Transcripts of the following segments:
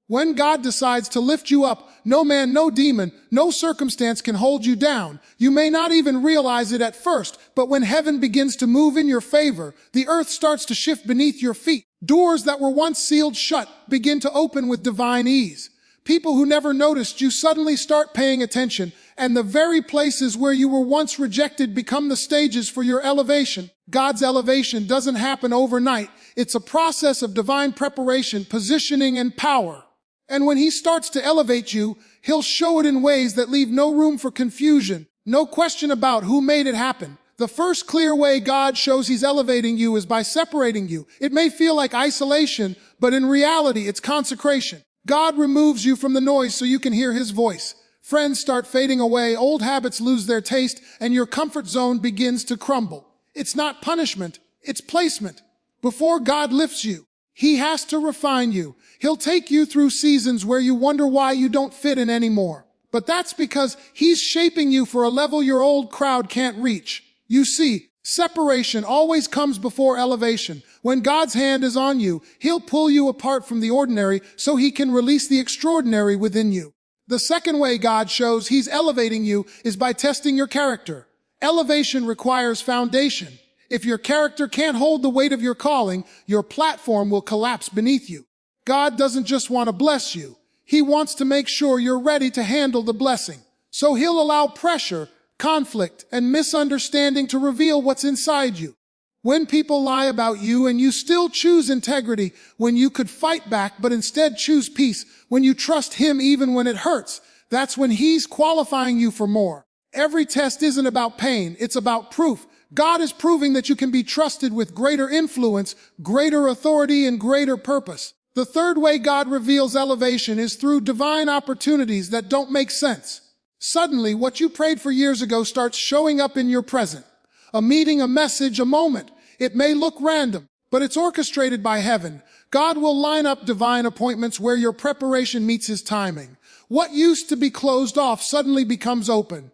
When God decides to lift you up, no man, no demon, no circumstance can hold you down. You may not even realize it at first, but when heaven begins to move in your favor, the earth starts to shift beneath your feet. Doors that were once sealed shut begin to open with divine ease. People who never noticed you suddenly start paying attention, and the very places where you were once rejected become the stages for your elevation. God's elevation doesn't happen overnight. It's a process of divine preparation, positioning, and power. And when he starts to elevate you, he'll show it in ways that leave no room for confusion, no question about who made it happen. The first clear way God shows he's elevating you is by separating you. It may feel like isolation, but in reality, it's consecration. God removes you from the noise so you can hear his voice. Friends start fading away, old habits lose their taste, and your comfort zone begins to crumble. It's not punishment, it's placement. Before God lifts you, he has to refine you. He'll take you through seasons where you wonder why you don't fit in anymore. But that's because he's shaping you for a level your old crowd can't reach. You see, separation always comes before elevation. When God's hand is on you, he'll pull you apart from the ordinary so he can release the extraordinary within you. The second way God shows he's elevating you is by testing your character. Elevation requires foundation. If your character can't hold the weight of your calling, your platform will collapse beneath you. God doesn't just want to bless you. He wants to make sure you're ready to handle the blessing. So he'll allow pressure, conflict, and misunderstanding to reveal what's inside you. When people lie about you and you still choose integrity, when you could fight back but instead choose peace, when you trust him even when it hurts, that's when he's qualifying you for more. Every test isn't about pain, it's about proof. God is proving that you can be trusted with greater influence, greater authority, and greater purpose. The third way God reveals elevation is through divine opportunities that don't make sense. Suddenly, what you prayed for years ago starts showing up in your present. A meeting, a message, a moment. It may look random, but it's orchestrated by heaven. God will line up divine appointments where your preparation meets his timing. What used to be closed off suddenly becomes open.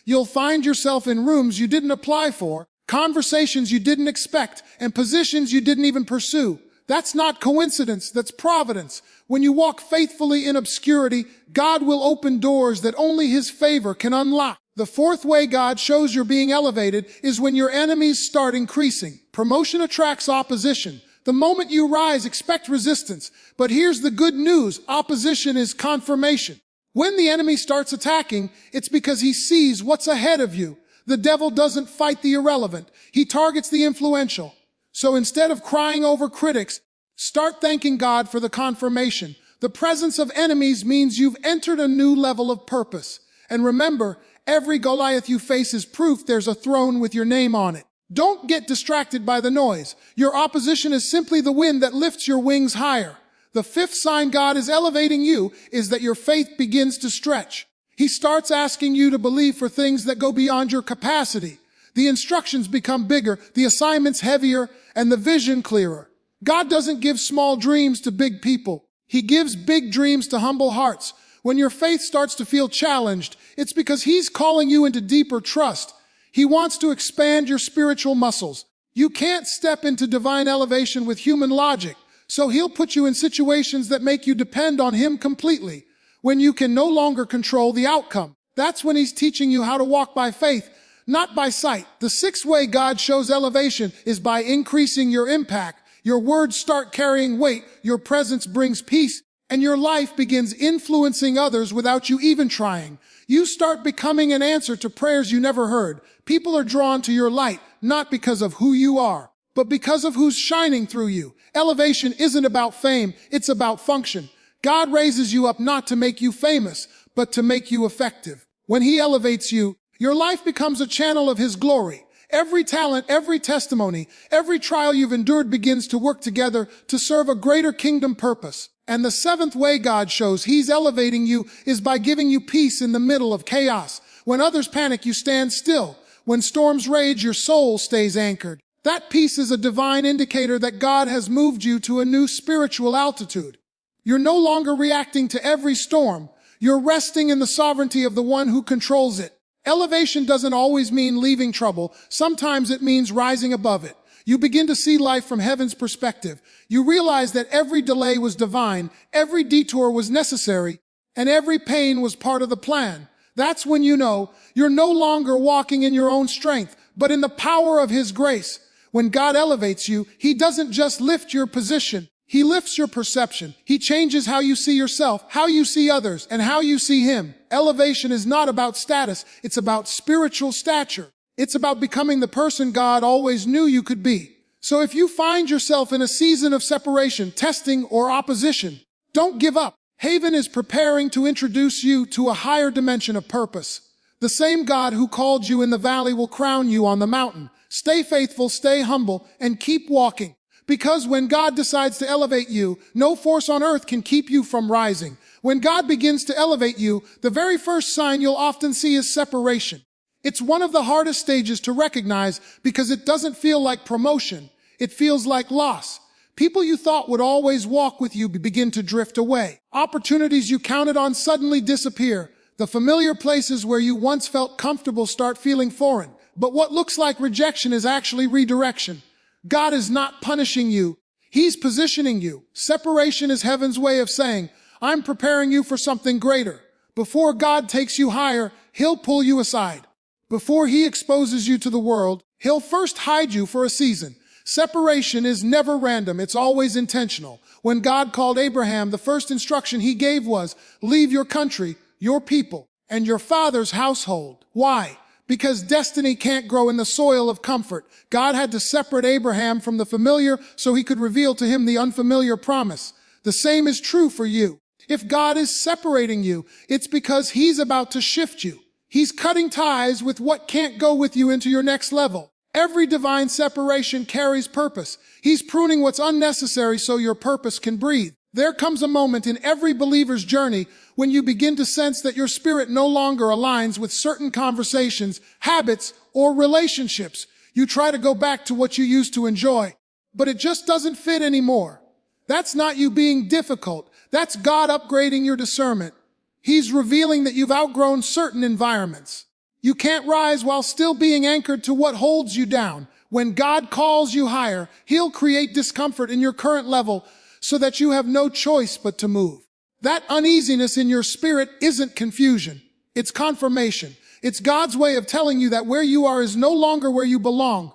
You'll find yourself in rooms you didn't apply for, conversations you didn't expect, and positions you didn't even pursue. That's not coincidence, that's providence. When you walk faithfully in obscurity, God will open doors that only his favor can unlock. The fourth way God shows you're being elevated is when your enemies start increasing. Promotion attracts opposition. The moment you rise, expect resistance. But here's the good news, opposition is confirmation. When the enemy starts attacking, it's because he sees what's ahead of you. The devil doesn't fight the irrelevant. He targets the influential. So instead of crying over critics, start thanking God for the confirmation. The presence of enemies means you've entered a new level of purpose. And remember, every Goliath you face is proof there's a throne with your name on it. Don't get distracted by the noise. Your opposition is simply the wind that lifts your wings higher. The fifth sign God is elevating you is that your faith begins to stretch. He starts asking you to believe for things that go beyond your capacity. The instructions become bigger, the assignments heavier, and the vision clearer. God doesn't give small dreams to big people. He gives big dreams to humble hearts. When your faith starts to feel challenged, it's because he's calling you into deeper trust. He wants to expand your spiritual muscles. You can't step into divine elevation with human logic, so he'll put you in situations that make you depend on him completely. When you can no longer control the outcome, that's when he's teaching you how to walk by faith, not by sight. The sixth way God shows elevation is by increasing your impact. Your words start carrying weight, your presence brings peace, and your life begins influencing others without you even trying. You start becoming an answer to prayers you never heard. People are drawn to your light, not because of who you are, but because of who's shining through you. Elevation isn't about fame, it's about function. God raises you up not to make you famous, but to make you effective. When he elevates you, your life becomes a channel of his glory. Every talent, every testimony, every trial you've endured begins to work together to serve a greater kingdom purpose. And the seventh way God shows he's elevating you is by giving you peace in the middle of chaos. When others panic, you stand still. When storms rage, your soul stays anchored. That peace is a divine indicator that God has moved you to a new spiritual altitude. You're no longer reacting to every storm. You're resting in the sovereignty of the one who controls it. Elevation doesn't always mean leaving trouble. Sometimes it means rising above it. You begin to see life from heaven's perspective. You realize that every delay was divine, every detour was necessary, and every pain was part of the plan. That's when you know you're no longer walking in your own strength, but in the power of His grace. When God elevates you, He doesn't just lift your position. He lifts your perception. He changes how you see yourself, how you see others, and how you see Him. Elevation is not about status. It's about spiritual stature. It's about becoming the person God always knew you could be. So if you find yourself in a season of separation, testing, or opposition, don't give up. Haven is preparing to introduce you to a higher dimension of purpose. The same God who called you in the valley will crown you on the mountain. Stay faithful, stay humble, and keep walking. Because when God decides to elevate you, no force on earth can keep you from rising. When God begins to elevate you, the very first sign you'll often see is separation. It's one of the hardest stages to recognize because it doesn't feel like promotion. It feels like loss. People you thought would always walk with you begin to drift away. Opportunities you counted on suddenly disappear. The familiar places where you once felt comfortable start feeling foreign. But what looks like rejection is actually redirection. God is not punishing you. He's positioning you. Separation is heaven's way of saying, I'm preparing you for something greater. Before God takes you higher, He'll pull you aside. Before He exposes you to the world, He'll first hide you for a season. Separation is never random. It's always intentional. When God called Abraham, the first instruction He gave was, leave your country, your people, and your father's household. Why? Because destiny can't grow in the soil of comfort. God had to separate Abraham from the familiar so He could reveal to him the unfamiliar promise. The same is true for you. If God is separating you, it's because He's about to shift you. He's cutting ties with what can't go with you into your next level. Every divine separation carries purpose. He's pruning what's unnecessary so your purpose can breathe. There comes a moment in every believer's journey when you begin to sense that your spirit no longer aligns with certain conversations, habits, or relationships. You try to go back to what you used to enjoy, but it just doesn't fit anymore. That's not you being difficult. That's God upgrading your discernment. He's revealing that you've outgrown certain environments. You can't rise while still being anchored to what holds you down. When God calls you higher, He'll create discomfort in your current level so that you have no choice but to move. That uneasiness in your spirit isn't confusion. It's confirmation. It's God's way of telling you that where you are is no longer where you belong.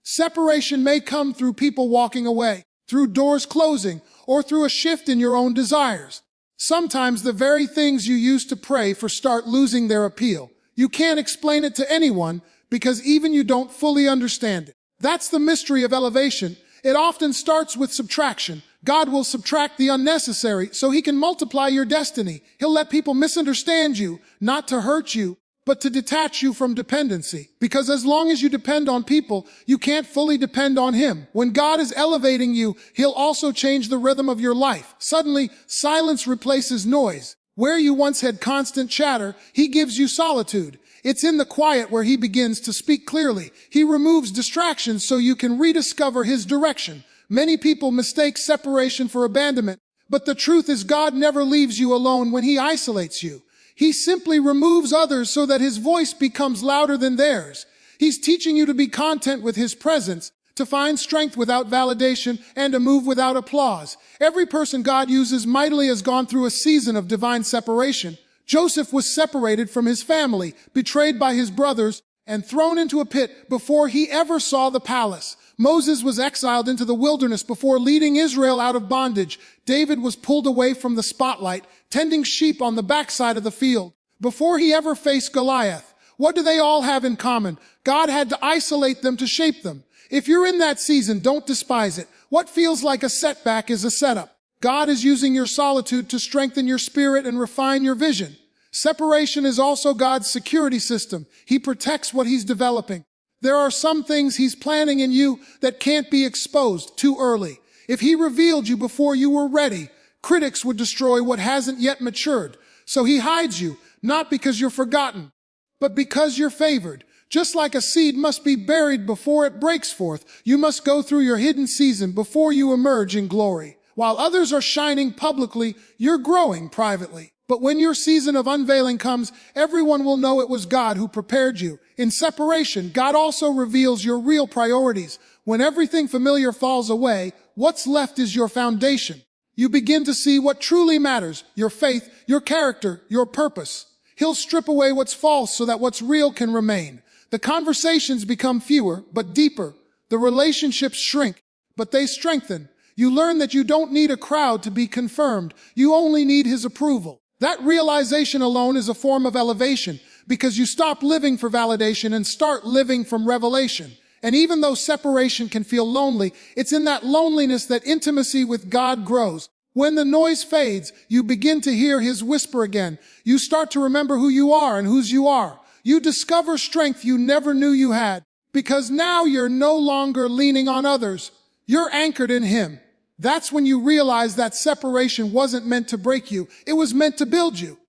Separation may come through people walking away, through doors closing, or through a shift in your own desires. Sometimes the very things you used to pray for start losing their appeal. You can't explain it to anyone because even you don't fully understand it. That's the mystery of elevation. It often starts with subtraction. God will subtract the unnecessary so He can multiply your destiny. He'll let people misunderstand you, not to hurt you, but to detach you from dependency. Because as long as you depend on people, you can't fully depend on Him. When God is elevating you, He'll also change the rhythm of your life. Suddenly, silence replaces noise. Where you once had constant chatter, He gives you solitude. It's in the quiet where He begins to speak clearly. He removes distractions so you can rediscover His direction. Many people mistake separation for abandonment, but the truth is God never leaves you alone when He isolates you. He simply removes others so that His voice becomes louder than theirs. He's teaching you to be content with His presence, to find strength without validation, and to move without applause. Every person God uses mightily has gone through a season of divine separation. Joseph was separated from his family, betrayed by his brothers, and thrown into a pit before he ever saw the palace. Moses was exiled into the wilderness before leading Israel out of bondage. David was pulled away from the spotlight, tending sheep on the backside of the field, before he ever faced Goliath. What do they all have in common? God had to isolate them to shape them. If you're in that season, don't despise it. What feels like a setback is a setup. God is using your solitude to strengthen your spirit and refine your vision. Separation is also God's security system. He protects what He's developing. There are some things He's planning in you that can't be exposed too early. If He revealed you before you were ready, critics would destroy what hasn't yet matured. So He hides you, not because you're forgotten, but because you're favored. Just like a seed must be buried before it breaks forth, you must go through your hidden season before you emerge in glory. While others are shining publicly, you're growing privately. But when your season of unveiling comes, everyone will know it was God who prepared you. In separation, God also reveals your real priorities. When everything familiar falls away, what's left is your foundation. You begin to see what truly matters, your faith, your character, your purpose. He'll strip away what's false so that what's real can remain. The conversations become fewer, but deeper. The relationships shrink, but they strengthen. You learn that you don't need a crowd to be confirmed. You only need his approval. That realization alone is a form of elevation, because you stop living for validation and start living from revelation. And even though separation can feel lonely, it's in that loneliness that intimacy with God grows. When the noise fades, you begin to hear his whisper again. You start to remember who you are and whose you are. You discover strength you never knew you had, because now you're no longer leaning on others. You're anchored in him. That's when you realize that separation wasn't meant to break you. It was meant to build you.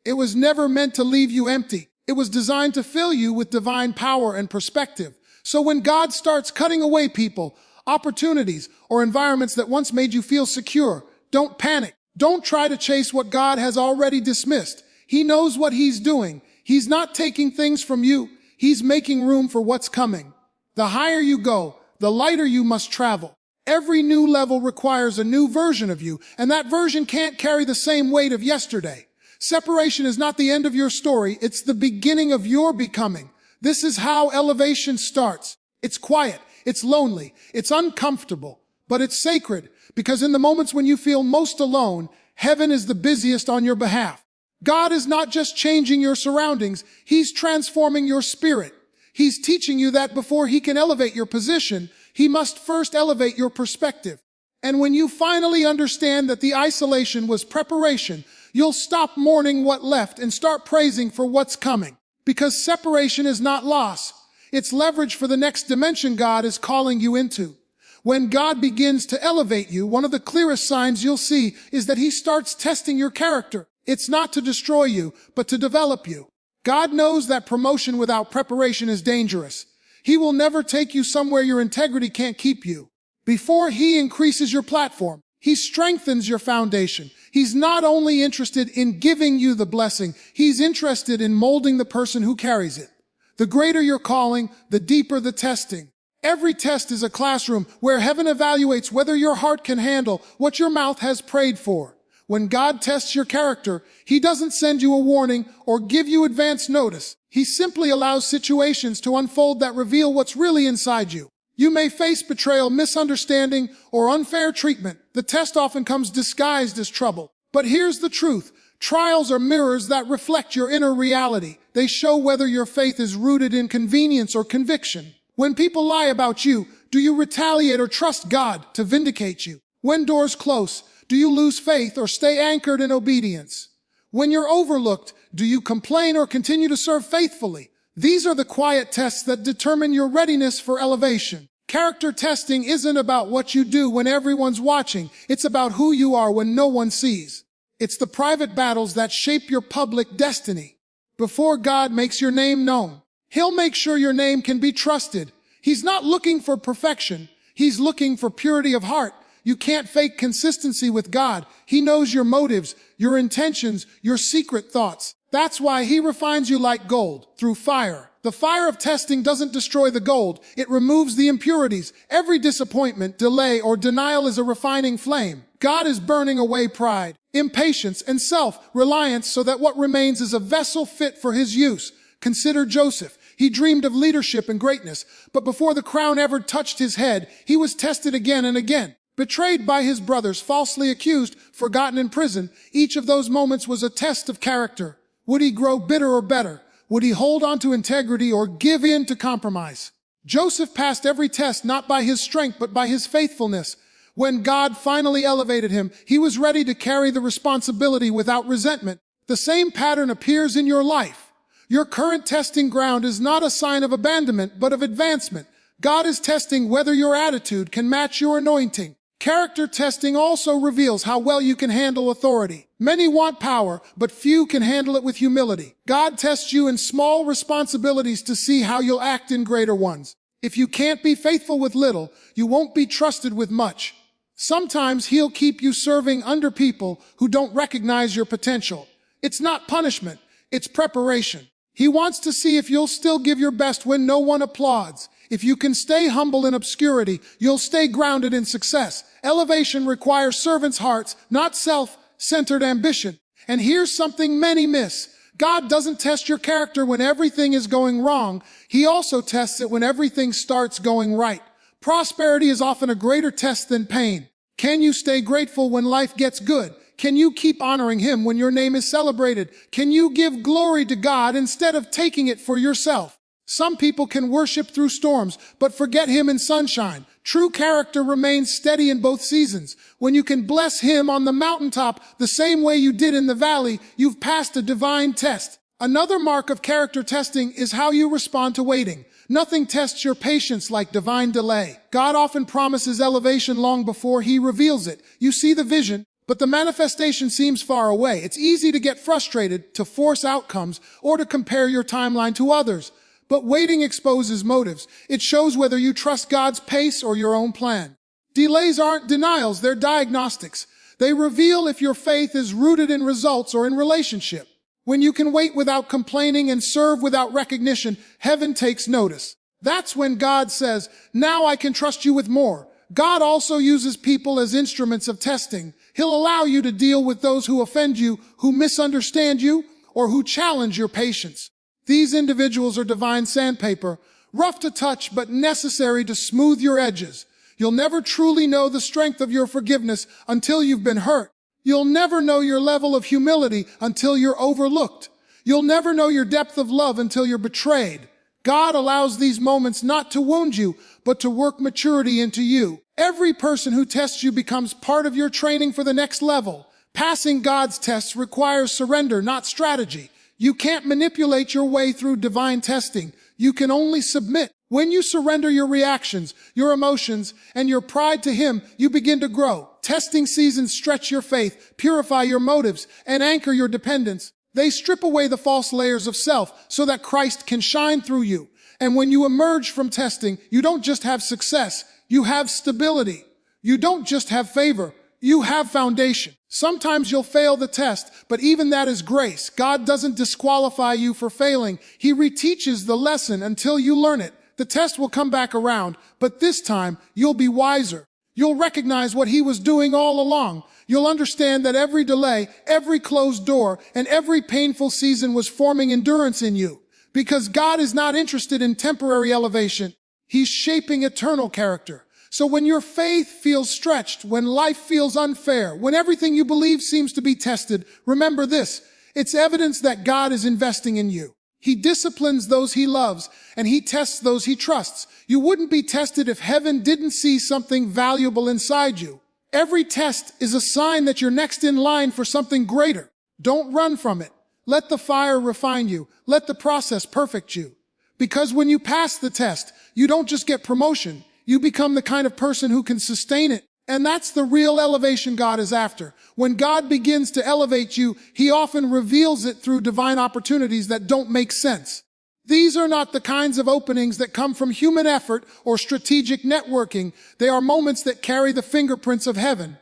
It was never meant to leave you empty. It was designed to fill you with divine power and perspective. So when God starts cutting away people, opportunities, or environments that once made you feel secure, don't panic. Don't try to chase what God has already dismissed. He knows what he's doing. He's not taking things from you. He's making room for what's coming. The higher you go, the lighter you must travel. Every new level requires a new version of you, and that version can't carry the same weight of yesterday. Separation is not the end of your story. It's the beginning of your becoming. This is how elevation starts. It's quiet, it's lonely, it's uncomfortable, but it's sacred, because in the moments when you feel most alone, heaven is the busiest on your behalf. God is not just changing your surroundings, he's transforming your spirit. He's teaching you that before he can elevate your position, he must first elevate your perspective. And when you finally understand that the isolation was preparation, you'll stop mourning what left and start praising for what's coming. Because separation is not loss. It's leverage for the next dimension God is calling you into. When God begins to elevate you, one of the clearest signs you'll see is that he starts testing your character. It's not to destroy you, but to develop you. God knows that promotion without preparation is dangerous. He will never take you somewhere your integrity can't keep you. Before he increases your platform, he strengthens your foundation. He's not only interested in giving you the blessing, he's interested in molding the person who carries it. The greater your calling, the deeper the testing. Every test is a classroom where heaven evaluates whether your heart can handle what your mouth has prayed for. When God tests your character, he doesn't send you a warning or give you advance notice. He simply allows situations to unfold that reveal what's really inside you. You may face betrayal, misunderstanding, or unfair treatment. The test often comes disguised as trouble. But here's the truth. Trials are mirrors that reflect your inner reality. They show whether your faith is rooted in convenience or conviction. When people lie about you, do you retaliate or trust God to vindicate you? When doors close, do you lose faith or stay anchored in obedience? When you're overlooked, do you complain or continue to serve faithfully? These are the quiet tests that determine your readiness for elevation. Character testing isn't about what you do when everyone's watching. It's about who you are when no one sees. It's the private battles that shape your public destiny. Before God makes your name known, he'll make sure your name can be trusted. He's not looking for perfection. He's looking for purity of heart. You can't fake consistency with God. He knows your motives, your intentions, your secret thoughts. That's why he refines you like gold, through fire. The fire of testing doesn't destroy the gold. It removes the impurities. Every disappointment, delay, or denial is a refining flame. God is burning away pride, impatience, and self-reliance so that what remains is a vessel fit for his use. Consider Joseph. He dreamed of leadership and greatness, but before the crown ever touched his head, he was tested again and again. Betrayed by his brothers, falsely accused, forgotten in prison, each of those moments was a test of character. Would he grow bitter or better? Would he hold on to integrity or give in to compromise? Joseph passed every test not by his strength but by his faithfulness. When God finally elevated him, he was ready to carry the responsibility without resentment. The same pattern appears in your life. Your current testing ground is not a sign of abandonment but of advancement. God is testing whether your attitude can match your anointing. Character testing also reveals how well you can handle authority. Many want power, but few can handle it with humility. God tests you in small responsibilities to see how you'll act in greater ones. If you can't be faithful with little, you won't be trusted with much. Sometimes he'll keep you serving under people who don't recognize your potential. It's not punishment, it's preparation. He wants to see if you'll still give your best when no one applauds. If you can stay humble in obscurity, you'll stay grounded in success. Elevation requires servants' hearts, not self-centered ambition. And here's something many miss. God doesn't test your character when everything is going wrong. He also tests it when everything starts going right. Prosperity is often a greater test than pain. Can you stay grateful when life gets good? Can you keep honoring Him when your name is celebrated? Can you give glory to God instead of taking it for yourself? Some people can worship through storms, but forget Him in sunshine. True character remains steady in both seasons. When you can bless Him on the mountaintop the same way you did in the valley, you've passed a divine test. Another mark of character testing is how you respond to waiting. Nothing tests your patience like divine delay. God often promises elevation long before He reveals it. You see the vision, but the manifestation seems far away. It's easy to get frustrated, to force outcomes, or to compare your timeline to others. But waiting exposes motives. It shows whether you trust God's pace or your own plan. Delays aren't denials, they're diagnostics. They reveal if your faith is rooted in results or in relationship. When you can wait without complaining and serve without recognition, heaven takes notice. That's when God says, "Now I can trust you with more." God also uses people as instruments of testing. He'll allow you to deal with those who offend you, who misunderstand you, or who challenge your patience. These individuals are divine sandpaper, rough to touch but necessary to smooth your edges. You'll never truly know the strength of your forgiveness until you've been hurt. You'll never know your level of humility until you're overlooked. You'll never know your depth of love until you're betrayed. God allows these moments not to wound you, but to work maturity into you. Every person who tests you becomes part of your training for the next level. Passing God's tests requires surrender, not strategy. You can't manipulate your way through divine testing. You can only submit. When you surrender your reactions, your emotions, and your pride to Him, you begin to grow. Testing seasons stretch your faith, purify your motives, and anchor your dependence. They strip away the false layers of self so that Christ can shine through you. And when you emerge from testing, you don't just have success, you have stability. You don't just have favor, you have foundation. Sometimes you'll fail the test, but even that is grace. God doesn't disqualify you for failing. He reteaches the lesson until you learn it. The test will come back around, but this time you'll be wiser. You'll recognize what He was doing all along. You'll understand that every delay, every closed door, and every painful season was forming endurance in you. Because God is not interested in temporary elevation. He's shaping eternal character. So when your faith feels stretched, when life feels unfair, when everything you believe seems to be tested, remember this: it's evidence that God is investing in you. He disciplines those He loves, and He tests those He trusts. You wouldn't be tested if heaven didn't see something valuable inside you. Every test is a sign that you're next in line for something greater. Don't run from it. Let the fire refine you. Let the process perfect you. Because when you pass the test, you don't just get promotion. You become the kind of person who can sustain it. And that's the real elevation God is after. When God begins to elevate you, He often reveals it through divine opportunities that don't make sense. These are not the kinds of openings that come from human effort or strategic networking. They are moments that carry the fingerprints of heaven.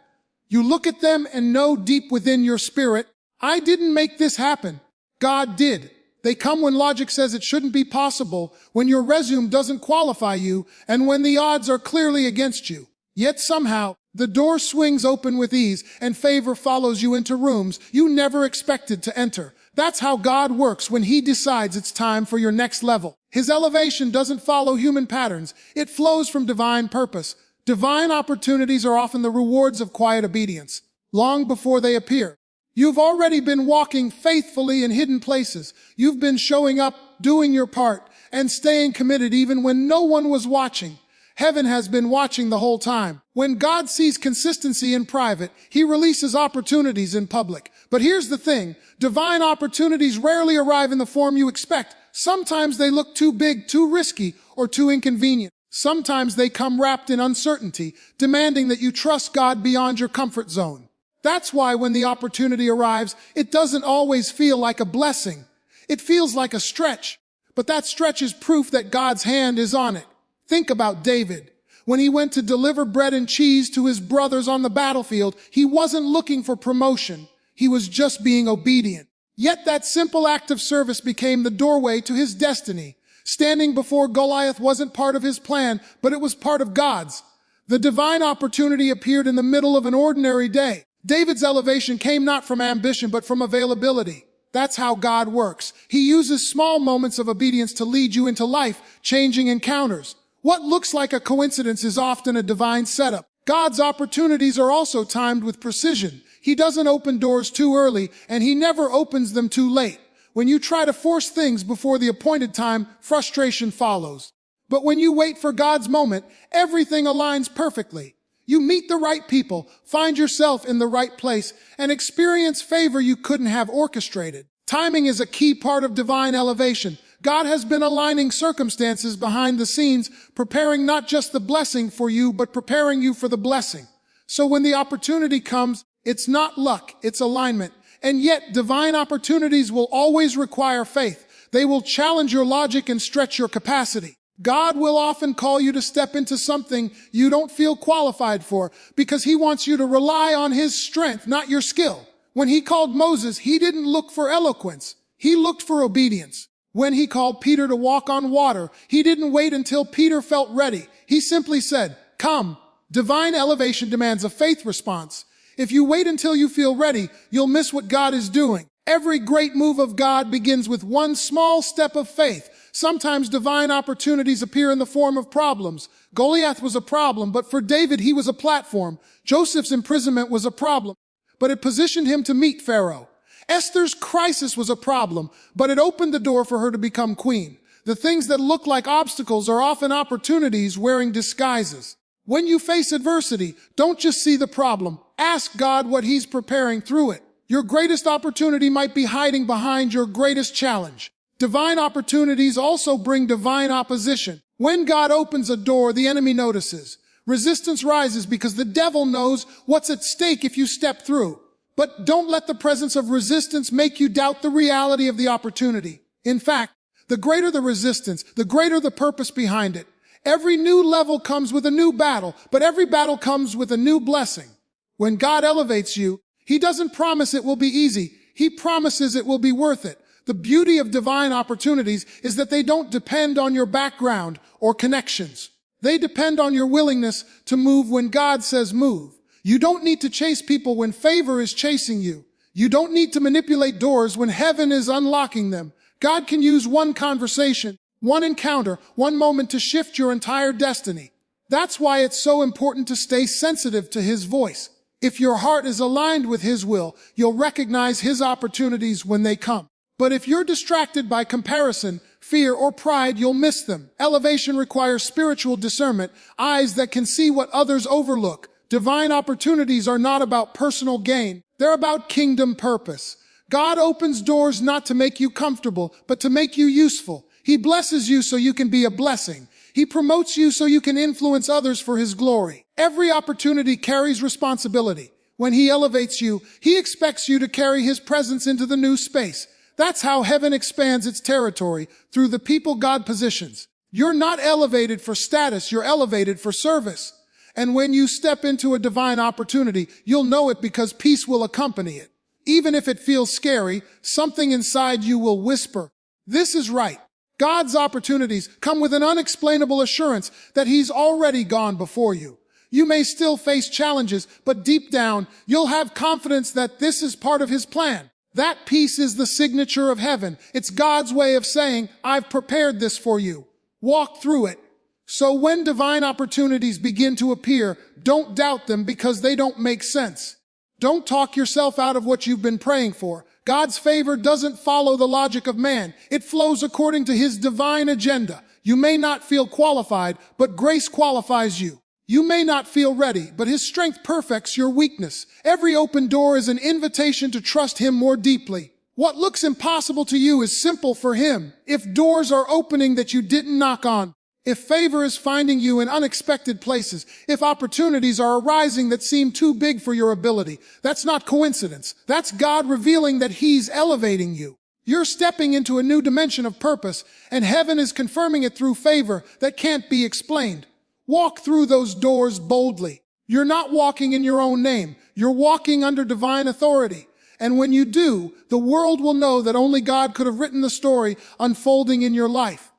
You look at them and know deep within your spirit, I didn't make this happen. God did. They come when logic says it shouldn't be possible, when your resume doesn't qualify you, and when the odds are clearly against you. Yet somehow, the door swings open with ease, and favor follows you into rooms you never expected to enter. That's how God works when He decides it's time for your next level. His elevation doesn't follow human patterns. It flows from divine purpose. Divine opportunities are often the rewards of quiet obedience, long before they appear. You've already been walking faithfully in hidden places. You've been showing up, doing your part, and staying committed even when no one was watching. Heaven has been watching the whole time. When God sees consistency in private, He releases opportunities in public. But here's the thing, divine opportunities rarely arrive in the form you expect. Sometimes they look too big, too risky, or too inconvenient. Sometimes they come wrapped in uncertainty, demanding that you trust God beyond your comfort zone. That's why when the opportunity arrives, it doesn't always feel like a blessing. It feels like a stretch. But that stretch is proof that God's hand is on it. Think about David. When he went to deliver bread and cheese to his brothers on the battlefield, he wasn't looking for promotion. He was just being obedient. Yet that simple act of service became the doorway to his destiny. Standing before Goliath wasn't part of his plan, but it was part of God's. The divine opportunity appeared in the middle of an ordinary day. David's elevation came not from ambition, but from availability. That's how God works. He uses small moments of obedience to lead you into life-changing encounters. What looks like a coincidence is often a divine setup. God's opportunities are also timed with precision. He doesn't open doors too early, and he never opens them too late. When you try to force things before the appointed time, frustration follows. But when you wait for God's moment, everything aligns perfectly. You meet the right people, find yourself in the right place, and experience favor you couldn't have orchestrated. Timing is a key part of divine elevation. God has been aligning circumstances behind the scenes, preparing not just the blessing for you, but preparing you for the blessing. So when the opportunity comes, it's not luck, it's alignment. And yet, divine opportunities will always require faith. They will challenge your logic and stretch your capacity. God will often call you to step into something you don't feel qualified for because he wants you to rely on his strength, not your skill. When he called Moses, he didn't look for eloquence. He looked for obedience. When he called Peter to walk on water, he didn't wait until Peter felt ready. He simply said, "Come." Divine elevation demands a faith response. If you wait until you feel ready, you'll miss what God is doing. Every great move of God begins with one small step of faith. Sometimes divine opportunities appear in the form of problems. Goliath was a problem, but for David, he was a platform. Joseph's imprisonment was a problem, but it positioned him to meet Pharaoh. Esther's crisis was a problem, but it opened the door for her to become queen. The things that look like obstacles are often opportunities wearing disguises. When you face adversity, don't just see the problem. Ask God what he's preparing through it. Your greatest opportunity might be hiding behind your greatest challenge. Divine opportunities also bring divine opposition. When God opens a door, the enemy notices. Resistance rises because the devil knows what's at stake if you step through. But don't let the presence of resistance make you doubt the reality of the opportunity. In fact, the greater the resistance, the greater the purpose behind it. Every new level comes with a new battle, but every battle comes with a new blessing. When God elevates you, he doesn't promise it will be easy. He promises it will be worth it. The beauty of divine opportunities is that they don't depend on your background or connections. They depend on your willingness to move when God says move. You don't need to chase people when favor is chasing you. You don't need to manipulate doors when heaven is unlocking them. God can use one conversation, one encounter, one moment to shift your entire destiny. That's why it's so important to stay sensitive to his voice. If your heart is aligned with his will, you'll recognize his opportunities when they come. But if you're distracted by comparison, fear, or pride, you'll miss them. Elevation requires spiritual discernment, eyes that can see what others overlook. Divine opportunities are not about personal gain. They're about kingdom purpose. God opens doors not to make you comfortable, but to make you useful. He blesses you so you can be a blessing. He promotes you so you can influence others for his glory. Every opportunity carries responsibility. When he elevates you, he expects you to carry his presence into the new space. That's how heaven expands its territory, through the people God positions. You're not elevated for status, you're elevated for service. And when you step into a divine opportunity, you'll know it because peace will accompany it. Even if it feels scary, something inside you will whisper, "This is right." God's opportunities come with an unexplainable assurance that he's already gone before you. You may still face challenges, but deep down, you'll have confidence that this is part of his plan. That peace is the signature of heaven. It's God's way of saying, "I've prepared this for you. Walk through it." So when divine opportunities begin to appear, don't doubt them because they don't make sense. Don't talk yourself out of what you've been praying for. God's favor doesn't follow the logic of man. It flows according to his divine agenda. You may not feel qualified, but grace qualifies you. You may not feel ready, but his strength perfects your weakness. Every open door is an invitation to trust him more deeply. What looks impossible to you is simple for him. If doors are opening that you didn't knock on, if favor is finding you in unexpected places, if opportunities are arising that seem too big for your ability, that's not coincidence. That's God revealing that he's elevating you. You're stepping into a new dimension of purpose, and heaven is confirming it through favor that can't be explained. Walk through those doors boldly. You're not walking in your own name. You're walking under divine authority. And when you do, the world will know that only God could have written the story unfolding in your life.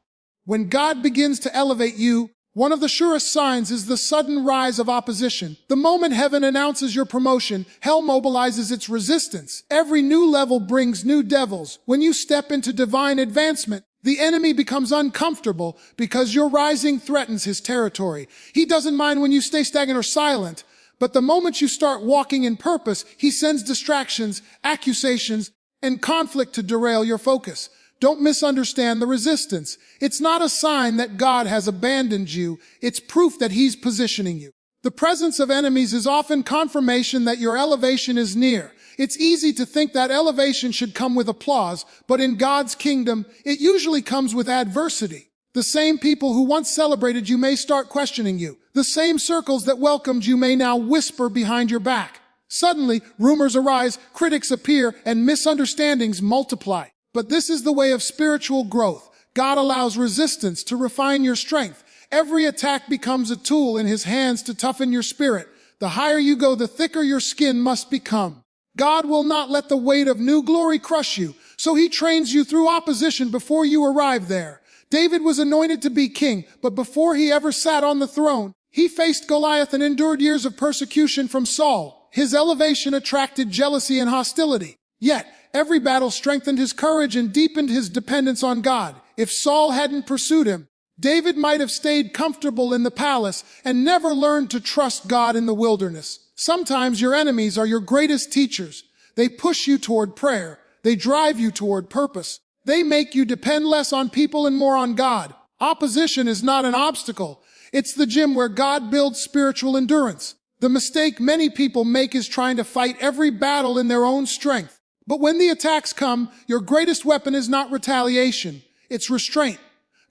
When God begins to elevate you, one of the surest signs is the sudden rise of opposition. The moment heaven announces your promotion, hell mobilizes its resistance. Every new level brings new devils. When you step into divine advancement, the enemy becomes uncomfortable because your rising threatens his territory. He doesn't mind when you stay stagnant or silent, but the moment you start walking in purpose, he sends distractions, accusations, and conflict to derail your focus. Don't misunderstand the resistance. It's not a sign that God has abandoned you. It's proof that he's positioning you. The presence of enemies is often confirmation that your elevation is near. It's easy to think that elevation should come with applause, but in God's kingdom, it usually comes with adversity. The same people who once celebrated you may start questioning you. The same circles that welcomed you may now whisper behind your back. Suddenly, rumors arise, critics appear, and misunderstandings multiply. But this is the way of spiritual growth. God allows resistance to refine your strength. Every attack becomes a tool in his hands to toughen your spirit. The higher you go, the thicker your skin must become. God will not let the weight of new glory crush you, so he trains you through opposition before you arrive there. David was anointed to be king, but before he ever sat on the throne, he faced Goliath and endured years of persecution from Saul. His elevation attracted jealousy and hostility. Yet, every battle strengthened his courage and deepened his dependence on God. If Saul hadn't pursued him, David might have stayed comfortable in the palace and never learned to trust God in the wilderness. Sometimes your enemies are your greatest teachers. They push you toward prayer. They drive you toward purpose. They make you depend less on people and more on God. Opposition is not an obstacle. It's the gym where God builds spiritual endurance. The mistake many people make is trying to fight every battle in their own strength. But when the attacks come, your greatest weapon is not retaliation. It's restraint.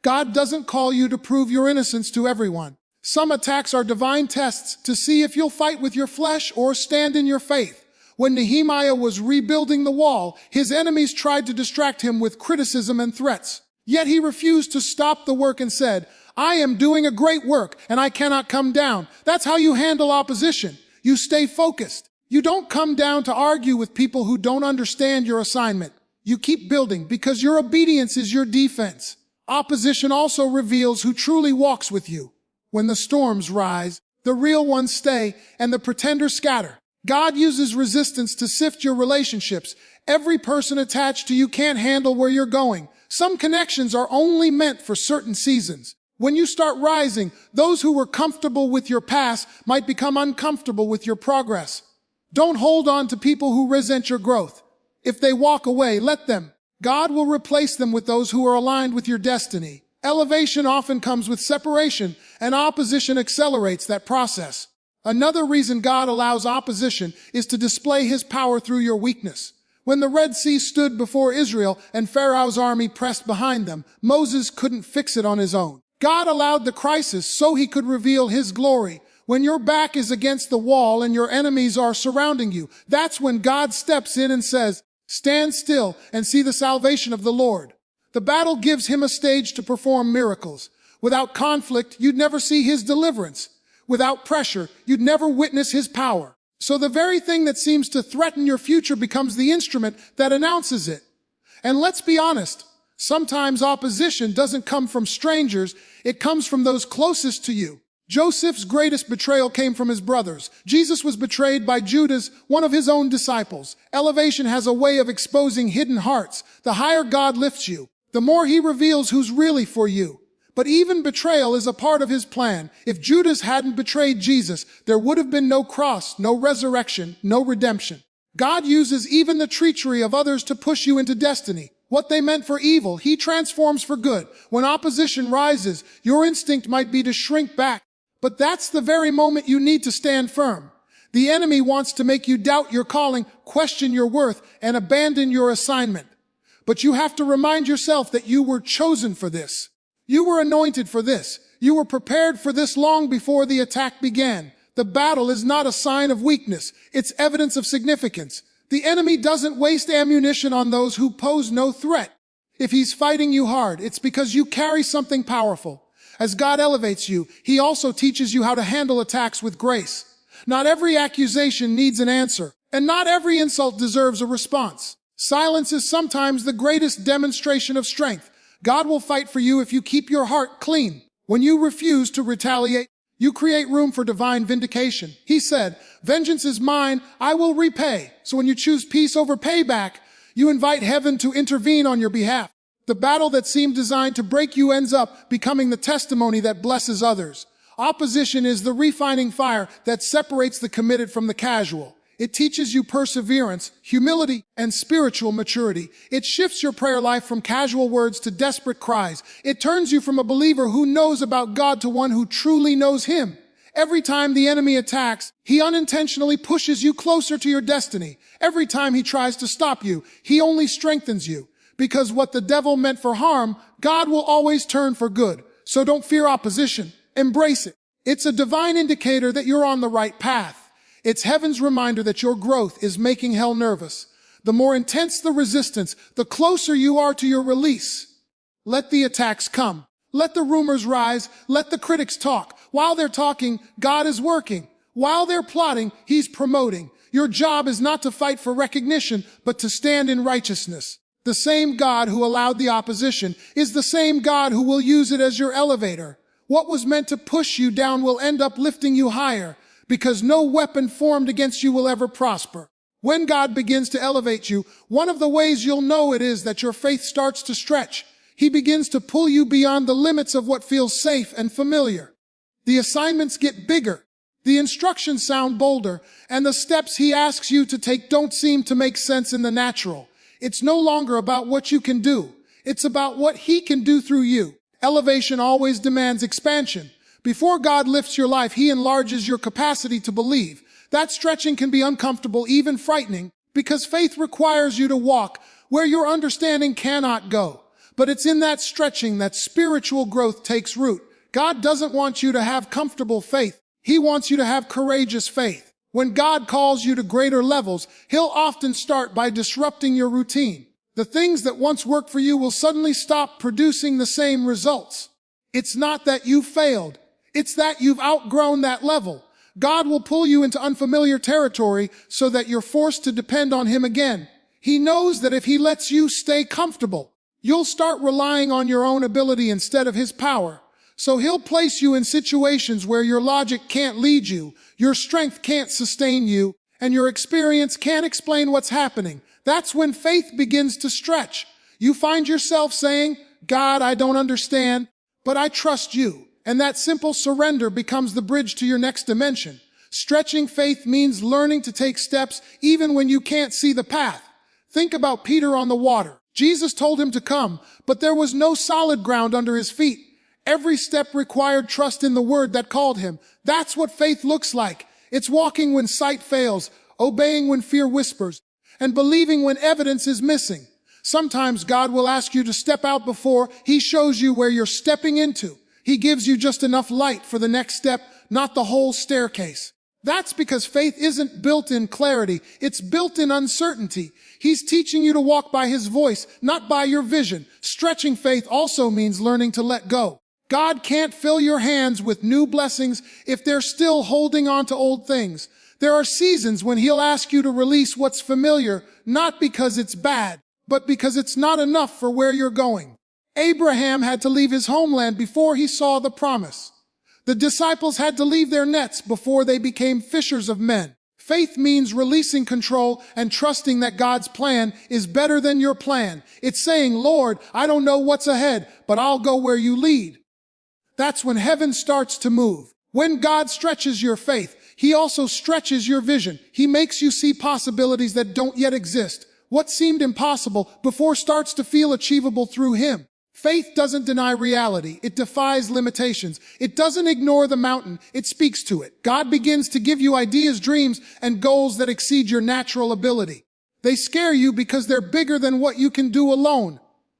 God doesn't call you to prove your innocence to everyone. Some attacks are divine tests to see if you'll fight with your flesh or stand in your faith. When Nehemiah was rebuilding the wall, his enemies tried to distract him with criticism and threats. Yet he refused to stop the work and said, "I am doing a great work and I cannot come down." That's how you handle opposition. You stay focused. You don't come down to argue with people who don't understand your assignment. You keep building because your obedience is your defense. Opposition also reveals who truly walks with you. When the storms rise, the real ones stay and the pretenders scatter. God uses resistance to sift your relationships. Every person attached to you can't handle where you're going. Some connections are only meant for certain seasons. When you start rising, those who were comfortable with your past might become uncomfortable with your progress. Don't hold on to people who resent your growth. If they walk away, let them. God will replace them with those who are aligned with your destiny. Elevation often comes with separation, and opposition accelerates that process. Another reason God allows opposition is to display his power through your weakness. When the Red Sea stood before Israel and Pharaoh's army pressed behind them, Moses couldn't fix it on his own. God allowed the crisis so he could reveal his glory. When your back is against the wall and your enemies are surrounding you, that's when God steps in and says, "Stand still and see the salvation of the Lord." The battle gives him a stage to perform miracles. Without conflict, you'd never see his deliverance. Without pressure, you'd never witness his power. So the very thing that seems to threaten your future becomes the instrument that announces it. And let's be honest, sometimes opposition doesn't come from strangers, it comes from those closest to you. Joseph's greatest betrayal came from his brothers. Jesus was betrayed by Judas, one of his own disciples. Elevation has a way of exposing hidden hearts. The higher God lifts you, the more he reveals who's really for you. But even betrayal is a part of his plan. If Judas hadn't betrayed Jesus, there would have been no cross, no resurrection, no redemption. God uses even the treachery of others to push you into destiny. What they meant for evil, he transforms for good. When opposition rises, your instinct might be to shrink back. But that's the very moment you need to stand firm. The enemy wants to make you doubt your calling, question your worth, and abandon your assignment. But you have to remind yourself that you were chosen for this. You were anointed for this. You were prepared for this long before the attack began. The battle is not a sign of weakness. It's evidence of significance. The enemy doesn't waste ammunition on those who pose no threat. If he's fighting you hard, it's because you carry something powerful. As God elevates you, he also teaches you how to handle attacks with grace. Not every accusation needs an answer, and not every insult deserves a response. Silence is sometimes the greatest demonstration of strength. God will fight for you if you keep your heart clean. When you refuse to retaliate, you create room for divine vindication. He said, "Vengeance is mine, I will repay." So when you choose peace over payback, you invite heaven to intervene on your behalf. The battle that seemed designed to break you ends up becoming the testimony that blesses others. Opposition is the refining fire that separates the committed from the casual. It teaches you perseverance, humility, and spiritual maturity. It shifts your prayer life from casual words to desperate cries. It turns you from a believer who knows about God to one who truly knows Him. Every time the enemy attacks, he unintentionally pushes you closer to your destiny. Every time he tries to stop you, he only strengthens you. Because what the devil meant for harm, God will always turn for good. So don't fear opposition. Embrace it. It's a divine indicator that you're on the right path. It's heaven's reminder that your growth is making hell nervous. The more intense the resistance, the closer you are to your release. Let the attacks come. Let the rumors rise. Let the critics talk. While they're talking, God is working. While they're plotting, He's promoting. Your job is not to fight for recognition, but to stand in righteousness. The same God who allowed the opposition is the same God who will use it as your elevator. What was meant to push you down will end up lifting you higher, because no weapon formed against you will ever prosper. When God begins to elevate you, one of the ways you'll know it is that your faith starts to stretch. He begins to pull you beyond the limits of what feels safe and familiar. The assignments get bigger, the instructions sound bolder, and the steps He asks you to take don't seem to make sense in the natural. It's no longer about what you can do. It's about what He can do through you. Elevation always demands expansion. Before God lifts your life, He enlarges your capacity to believe. That stretching can be uncomfortable, even frightening, because faith requires you to walk where your understanding cannot go. But it's in that stretching that spiritual growth takes root. God doesn't want you to have comfortable faith. He wants you to have courageous faith. When God calls you to greater levels, He'll often start by disrupting your routine. The things that once worked for you will suddenly stop producing the same results. It's not that you failed. It's that you've outgrown that level. God will pull you into unfamiliar territory so that you're forced to depend on Him again. He knows that if He lets you stay comfortable, you'll start relying on your own ability instead of His power. So He'll place you in situations where your logic can't lead you, your strength can't sustain you, and your experience can't explain what's happening. That's when faith begins to stretch. You find yourself saying, "God, I don't understand, but I trust You." And that simple surrender becomes the bridge to your next dimension. Stretching faith means learning to take steps even when you can't see the path. Think about Peter on the water. Jesus told him to come, but there was no solid ground under his feet. Every step required trust in the word that called him. That's what faith looks like. It's walking when sight fails, obeying when fear whispers, and believing when evidence is missing. Sometimes God will ask you to step out before He shows you where you're stepping into. He gives you just enough light for the next step, not the whole staircase. That's because faith isn't built in clarity, it's built in uncertainty. He's teaching you to walk by His voice, not by your vision. Stretching faith also means learning to let go. God can't fill your hands with new blessings if they're still holding on to old things. There are seasons when He'll ask you to release what's familiar, not because it's bad, but because it's not enough for where you're going. Abraham had to leave his homeland before he saw the promise. The disciples had to leave their nets before they became fishers of men. Faith means releasing control and trusting that God's plan is better than your plan. It's saying, "Lord, I don't know what's ahead, but I'll go where You lead." That's when heaven starts to move. When God stretches your faith, He also stretches your vision. He makes you see possibilities that don't yet exist. What seemed impossible before starts to feel achievable through Him. Faith doesn't deny reality. It defies limitations. It doesn't ignore the mountain. It speaks to it. God begins to give you ideas, dreams, and goals that exceed your natural ability. They scare you because they're bigger than what you can do alone.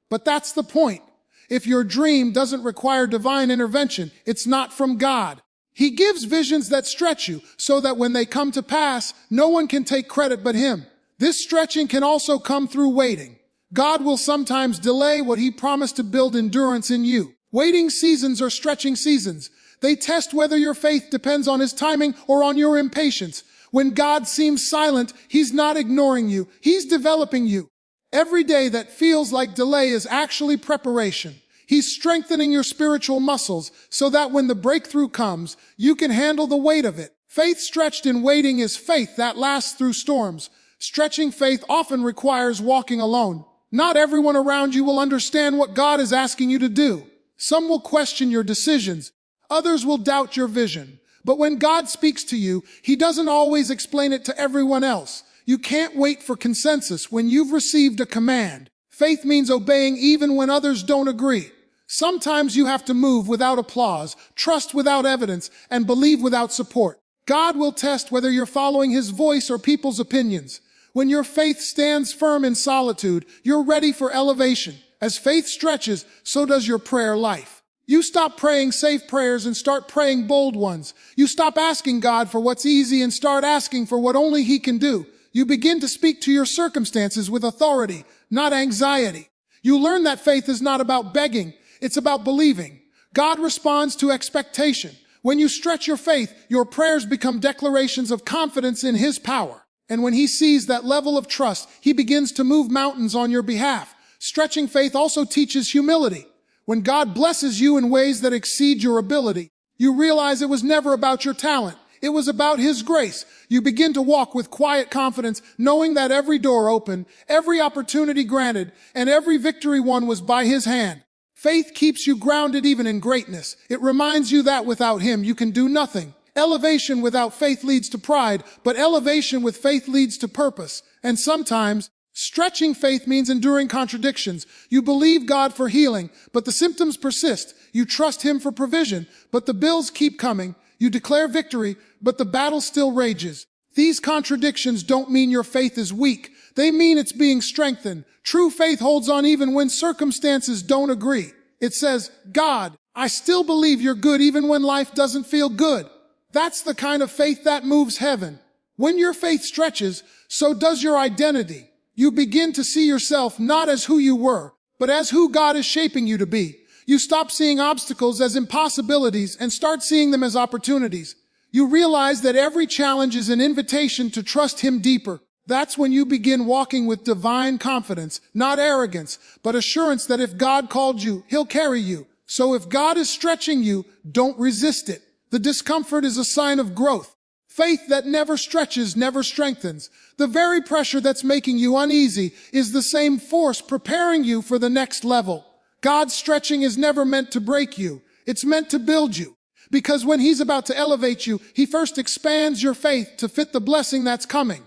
But that's the point. If your dream doesn't require divine intervention, it's not from God. He gives visions that stretch you so that when they come to pass, no one can take credit but Him. This stretching can also come through waiting. God will sometimes delay what He promised to build endurance in you. Waiting seasons are stretching seasons. They test whether your faith depends on His timing or on your impatience. When God seems silent, He's not ignoring you. He's developing you. Every day that feels like delay is actually preparation. He's strengthening your spiritual muscles so that when the breakthrough comes, you can handle the weight of it. Faith stretched in waiting is faith that lasts through storms. Stretching faith often requires walking alone. Not everyone around you will understand what God is asking you to do. Some will question your decisions. Others will doubt your vision. But when God speaks to you, He doesn't always explain it to everyone else. You can't wait for consensus when you've received a command. Faith means obeying even when others don't agree. Sometimes you have to move without applause, trust without evidence, and believe without support. God will test whether you're following His voice or people's opinions. When your faith stands firm in solitude, you're ready for elevation. As faith stretches, so does your prayer life. You stop praying safe prayers and start praying bold ones. You stop asking God for what's easy and start asking for what only He can do. You begin to speak to your circumstances with authority, not anxiety. You learn that faith is not about begging, it's about believing. God responds to expectation. When you stretch your faith, your prayers become declarations of confidence in His power. And when He sees that level of trust, He begins to move mountains on your behalf. Stretching faith also teaches humility. When God blesses you in ways that exceed your ability, you realize it was never about your talent. It was about His grace. You begin to walk with quiet confidence, knowing that every door opened, every opportunity granted, and every victory won was by His hand. Faith keeps you grounded even in greatness. It reminds you that without Him, you can do nothing. Elevation without faith leads to pride, but elevation with faith leads to purpose. And sometimes, stretching faith means enduring contradictions. You believe God for healing, but the symptoms persist. You trust Him for provision, but the bills keep coming. You declare victory, but the battle still rages. These contradictions don't mean your faith is weak. They mean it's being strengthened. True faith holds on even when circumstances don't agree. It says, God, I still believe You're good even when life doesn't feel good. That's the kind of faith that moves heaven. When your faith stretches, so does your identity. You begin to see yourself not as who you were, but as who God is shaping you to be. You stop seeing obstacles as impossibilities and start seeing them as opportunities. You realize that every challenge is an invitation to trust Him deeper. That's when you begin walking with divine confidence, not arrogance, but assurance that if God called you, He'll carry you. So if God is stretching you, don't resist it. The discomfort is a sign of growth. Faith that never stretches never strengthens. The very pressure that's making you uneasy is the same force preparing you for the next level. God's stretching is never meant to break you. It's meant to build you. Because when He's about to elevate you, He first expands your faith to fit the blessing that's coming.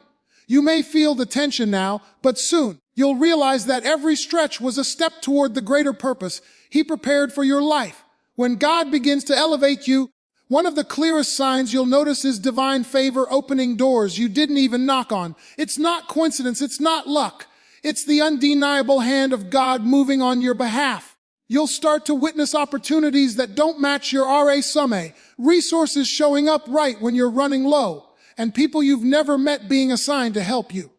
You may feel the tension now, but soon you'll realize that every stretch was a step toward the greater purpose He prepared for your life. When God begins to elevate you, one of the clearest signs you'll notice is divine favor opening doors you didn't even knock on. It's not coincidence, it's not luck. It's the undeniable hand of God moving on your behalf. You'll start to witness opportunities that don't match your RA resources showing up right when you're running low, and people you've never met being assigned to help you.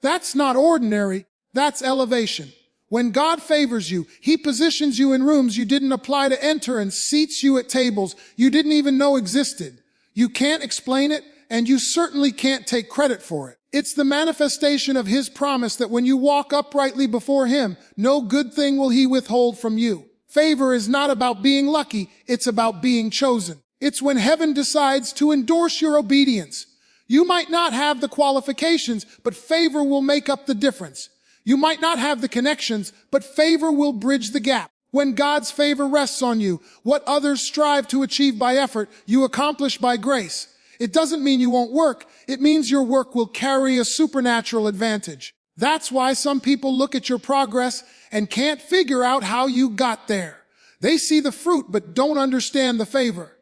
That's not ordinary, that's elevation. When God favors you, He positions you in rooms you didn't apply to enter and seats you at tables you didn't even know existed. You can't explain it, and you certainly can't take credit for it. It's the manifestation of His promise that when you walk uprightly before Him, no good thing will He withhold from you. Favor is not about being lucky, it's about being chosen. It's when heaven decides to endorse your obedience. You might not have the qualifications, but favor will make up the difference. You might not have the connections, but favor will bridge the gap. When God's favor rests on you, what others strive to achieve by effort, you accomplish by grace. It doesn't mean you won't work. It means your work will carry a supernatural advantage. That's why some people look at your progress and can't figure out how you got there. They see the fruit but don't understand the favor.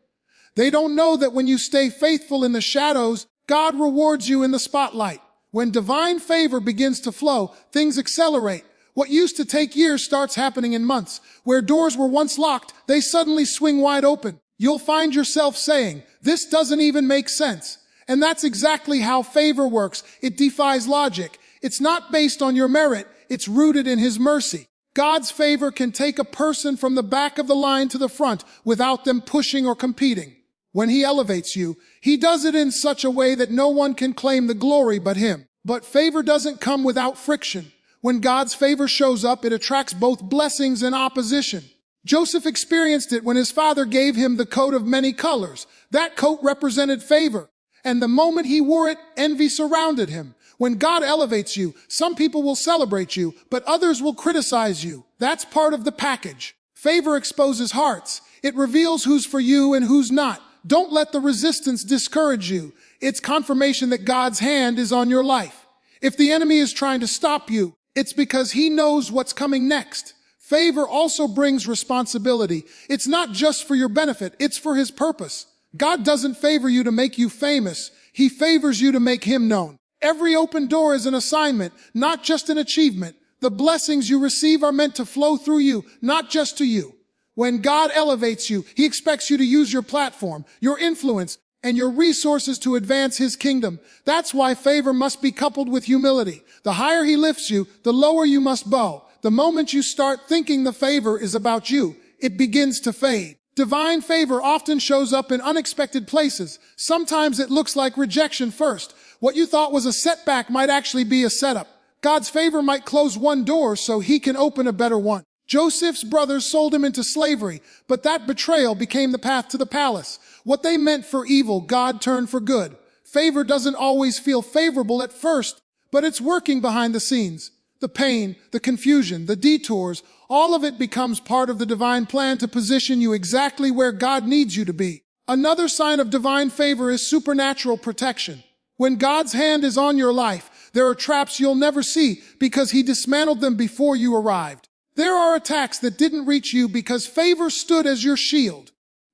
They don't know that when you stay faithful in the shadows, God rewards you in the spotlight. When divine favor begins to flow, things accelerate. What used to take years starts happening in months. Where doors were once locked, they suddenly swing wide open. You'll find yourself saying, "This doesn't even make sense." And that's exactly how favor works. It defies logic. It's not based on your merit. It's rooted in His mercy. God's favor can take a person from the back of the line to the front without them pushing or competing. When He elevates you, He does it in such a way that no one can claim the glory but Him. But favor doesn't come without friction. When God's favor shows up, it attracts both blessings and opposition. Joseph experienced it when his father gave him the coat of many colors. That coat represented favor, and the moment he wore it, envy surrounded him. When God elevates you, some people will celebrate you, but others will criticize you. That's part of the package. Favor exposes hearts. It reveals who's for you and who's not. Don't let the resistance discourage you. It's confirmation that God's hand is on your life. If the enemy is trying to stop you, it's because he knows what's coming next. Favor also brings responsibility. It's not just for your benefit, it's for his purpose. God doesn't favor you to make you famous. He favors you to make him known. Every open door is an assignment, not just an achievement. The blessings you receive are meant to flow through you, not just to you. When God elevates you, he expects you to use your platform, your influence, and your resources to advance his kingdom. That's why favor must be coupled with humility. The higher he lifts you, the lower you must bow. The moment you start thinking the favor is about you, it begins to fade. Divine favor often shows up in unexpected places. Sometimes it looks like rejection first. What you thought was a setback might actually be a setup. God's favor might close one door so he can open a better one. Joseph's brothers sold him into slavery, but that betrayal became the path to the palace. What they meant for evil, God turned for good. Favor doesn't always feel favorable at first, but it's working behind the scenes. The pain, the confusion, the detours, all of it becomes part of the divine plan to position you exactly where God needs you to be. Another sign of divine favor is supernatural protection. When God's hand is on your life, there are traps you'll never see because he dismantled them before you arrived. There are attacks that didn't reach you because favor stood as your shield.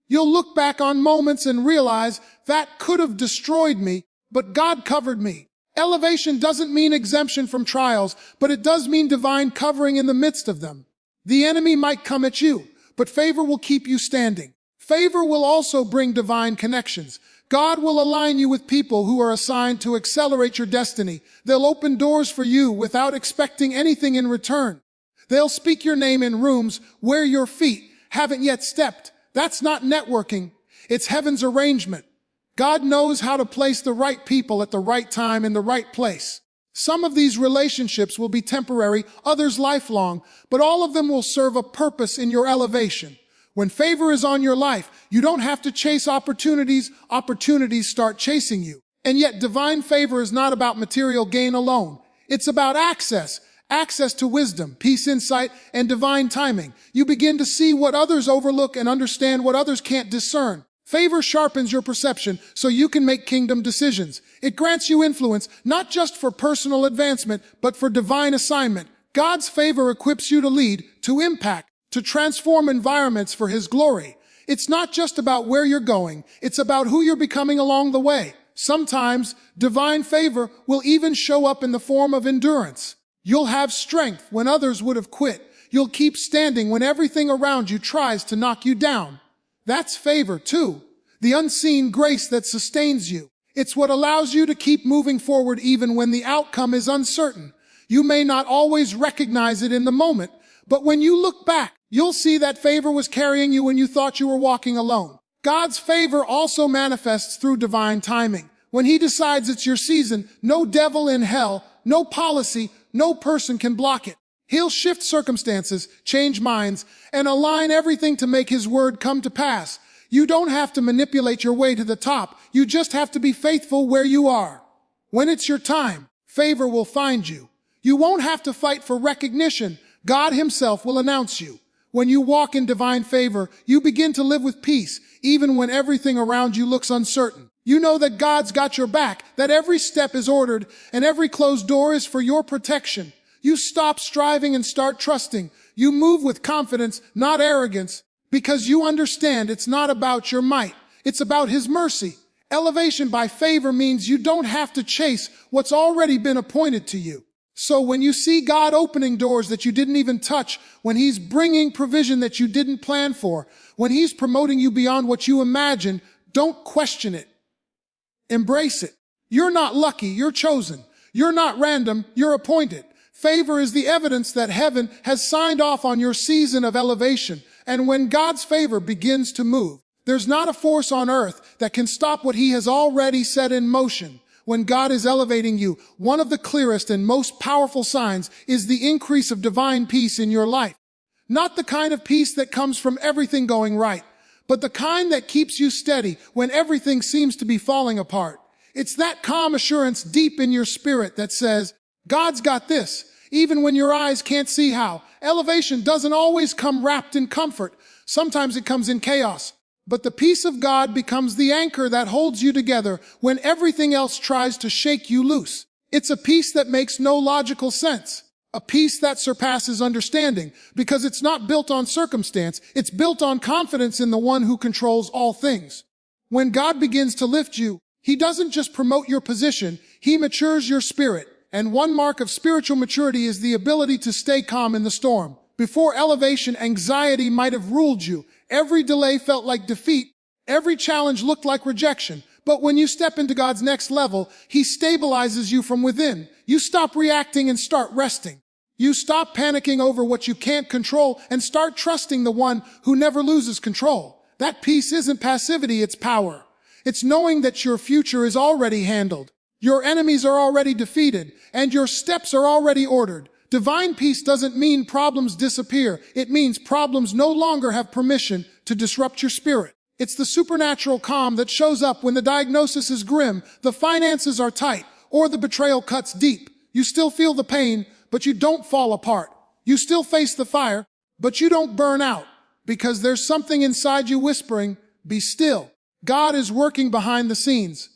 You'll look back on moments and realize that could have destroyed me, but God covered me. Elevation doesn't mean exemption from trials, but it does mean divine covering in the midst of them. The enemy might come at you, but favor will keep you standing. Favor will also bring divine connections. God will align you with people who are assigned to accelerate your destiny. They'll open doors for you without expecting anything in return. They'll speak your name in rooms where your feet haven't yet stepped. That's not networking. It's heaven's arrangement. God knows how to place the right people at the right time in the right place. Some of these relationships will be temporary, others lifelong, but all of them will serve a purpose in your elevation. When favor is on your life, you don't have to chase opportunities. Opportunities start chasing you. And yet divine favor is not about material gain alone. It's about access. Access to wisdom, peace, insight, and divine timing. You begin to see what others overlook and understand what others can't discern. Favor sharpens your perception so you can make kingdom decisions. It grants you influence, not just for personal advancement, but for divine assignment. God's favor equips you to lead, to impact, to transform environments for his glory. It's not just about where you're going, it's about who you're becoming along the way. Sometimes, divine favor will even show up in the form of endurance. You'll have strength when others would have quit. You'll keep standing when everything around you tries to knock you down. That's favor too. The unseen grace that sustains you. It's what allows you to keep moving forward even when the outcome is uncertain. You may not always recognize it in the moment, but when you look back, you'll see that favor was carrying you when you thought you were walking alone. God's favor also manifests through divine timing. When he decides it's your season, no devil in hell, no policy, no person can block it. He'll shift circumstances, change minds, and align everything to make his word come to pass. You don't have to manipulate your way to the top. You just have to be faithful where you are. When it's your time, favor will find you. You won't have to fight for recognition. God himself will announce you. When you walk in divine favor, you begin to live with peace, even when everything around you looks uncertain. You know that God's got your back, that every step is ordered, and every closed door is for your protection. You stop striving and start trusting. You move with confidence, not arrogance, because you understand it's not about your might. It's about his mercy. Elevation by favor means you don't have to chase what's already been appointed to you. So when you see God opening doors that you didn't even touch, when he's bringing provision that you didn't plan for, when he's promoting you beyond what you imagined, don't question it. Embrace it. You're not lucky, you're chosen. You're not random, you're appointed. Favor is the evidence that heaven has signed off on your season of elevation. And when God's favor begins to move, there's not a force on earth that can stop what he has already set in motion. When God is elevating you, one of the clearest and most powerful signs is the increase of divine peace in your life. Not the kind of peace that comes from everything going right, but the kind that keeps you steady when everything seems to be falling apart. It's that calm assurance deep in your spirit that says, God's got this, even when your eyes can't see how. Elevation doesn't always come wrapped in comfort. Sometimes it comes in chaos. But the peace of God becomes the anchor that holds you together when everything else tries to shake you loose. It's a peace that makes no logical sense. A peace that surpasses understanding, because it's not built on circumstance, it's built on confidence in the one who controls all things. When God begins to lift you, He doesn't just promote your position, He matures your spirit. And one mark of spiritual maturity is the ability to stay calm in the storm. Before elevation, anxiety might have ruled you. Every delay felt like defeat. Every challenge looked like rejection. But when you step into God's next level, He stabilizes you from within. You stop reacting and start resting. You stop panicking over what you can't control and start trusting the one who never loses control. That peace isn't passivity, it's power. It's knowing that your future is already handled. Your enemies are already defeated, and your steps are already ordered. Divine peace doesn't mean problems disappear. It means problems no longer have permission to disrupt your spirit. It's the supernatural calm that shows up when the diagnosis is grim, the finances are tight, or the betrayal cuts deep. You still feel the pain, but you don't fall apart. You still face the fire, but you don't burn out, because there's something inside you whispering, "Be still." God is working behind the scenes.